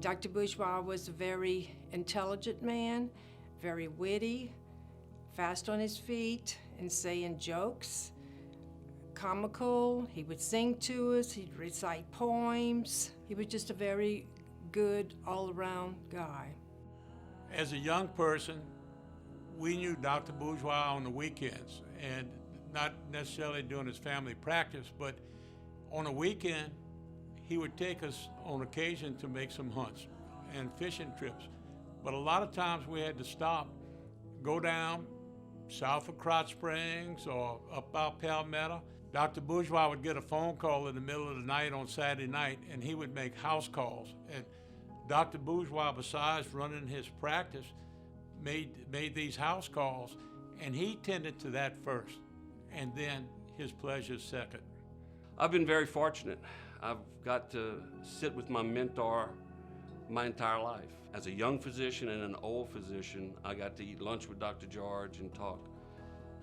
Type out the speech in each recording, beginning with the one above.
Dr. Bourgeois was a very intelligent man, very witty, fast on his feet and saying jokes, comical. He would sing to us, he'd recite poems. He was just a very good all-around guy. As a young person, we knew Dr. Bourgeois on the weekends, and not necessarily during his family practice, but on a weekend, he would take us on occasion to make some hunts and fishing trips. But a lot of times we had to stop, go down south of Krotz Springs or up out Palmetto. Dr. Bourgeois would get a phone call in the middle of the night on Saturday night, and he would make house calls. And Dr. Bourgeois, besides running his practice, made these house calls, and he tended to that first, and then his pleasures second. I've been very fortunate. I've got to sit with my mentor my entire life. As a young physician and an old physician, I got to eat lunch with Dr. George and talk.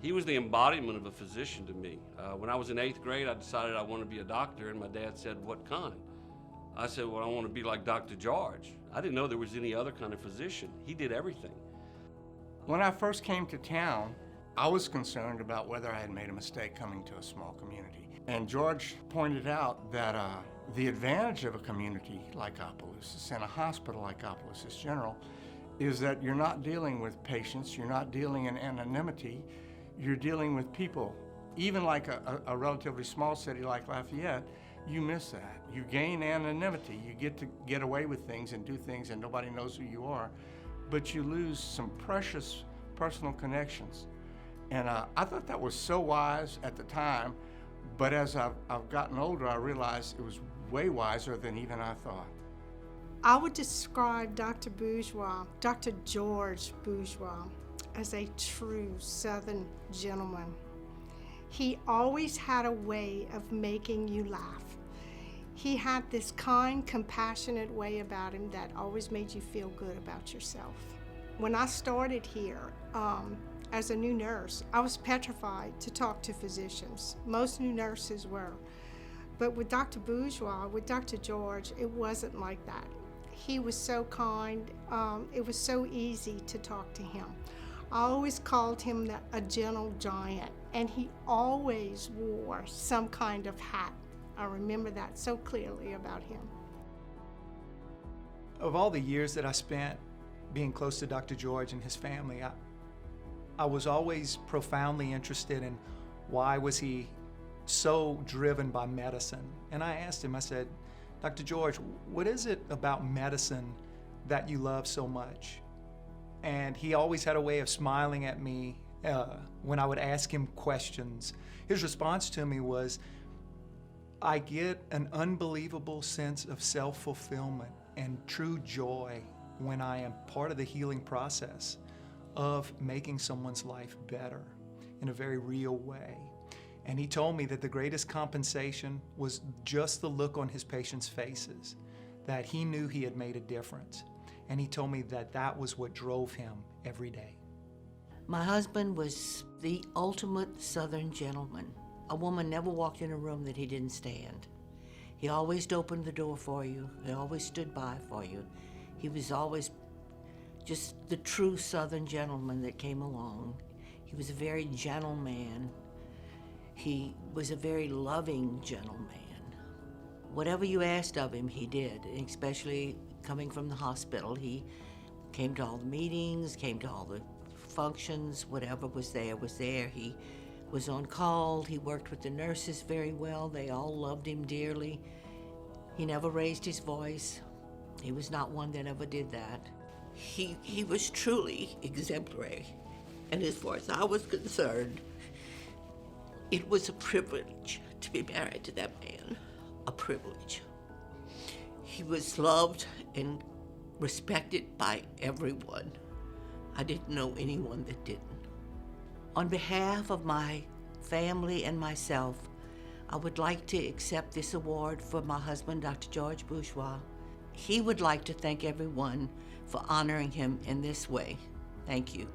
He was the embodiment of a physician to me. When I was in 8th grade, I decided I wanted to be a doctor, and my dad said, "What kind?" I said, "Well, I want to be like Dr. George." I didn't know there was any other kind of physician. He did everything. When I first came to town, I was concerned about whether I had made a mistake coming to a small community. And George pointed out that the advantage of a community like Opelousas and a hospital like Opelousas General is that you're not dealing with patients, you're not dealing in anonymity, you're dealing with people. Even like a relatively small city like Lafayette, you miss that. You gain anonymity, you get to get away with things and do things and nobody knows who you are, but you lose some precious personal connections. And I thought that was so wise at the time, but as I've gotten older, I realized it was way wiser than even I thought. I would describe Dr. Bourgeois, Dr. George Bourgeois, as a true Southern gentleman. He always had a way of making you laugh. He had this kind, compassionate way about him that always made you feel good about yourself. When I started here, as a new nurse, I was petrified to talk to physicians. Most new nurses were. But with Dr. Bourgeois, with Dr. George, it wasn't like that. He was so kind. It was so easy to talk to him. I always called him a gentle giant, and he always wore some kind of hat. I remember that so clearly about him. Of all the years that I spent being close to Dr. George and his family, I was always profoundly interested in why was he so driven by medicine. And I asked him, I said, "Dr. George, what is it about medicine that you love so much?" And he always had a way of smiling at me when I would ask him questions. His response to me was, "I get an unbelievable sense of self-fulfillment and true joy when I am part of the healing process of making someone's life better in a very real way." And he told me that the greatest compensation was just the look on his patients' faces, that he knew he had made a difference. And he told me that that was what drove him every day. My husband was the ultimate Southern gentleman. A woman never walked in a room that he didn't stand. He always opened the door for you. He always stood by for you. He was always just the true Southern gentleman that came along. He was a very gentle man. He was a very loving gentleman. Whatever you asked of him, he did, especially coming from the hospital. He came to all the meetings, came to all the functions, whatever was there was there. He was on call. He worked with the nurses very well. They all loved him dearly. He never raised his voice. He was not one that ever did that. He was truly exemplary. And as far as I was concerned, it was a privilege to be married to that man, a privilege. He was loved and respected by everyone. I didn't know anyone that didn't. On behalf of my family and myself, I would like to accept this award for my husband, Dr. George Bourgeois. He would like to thank everyone for honoring him in this way. Thank you.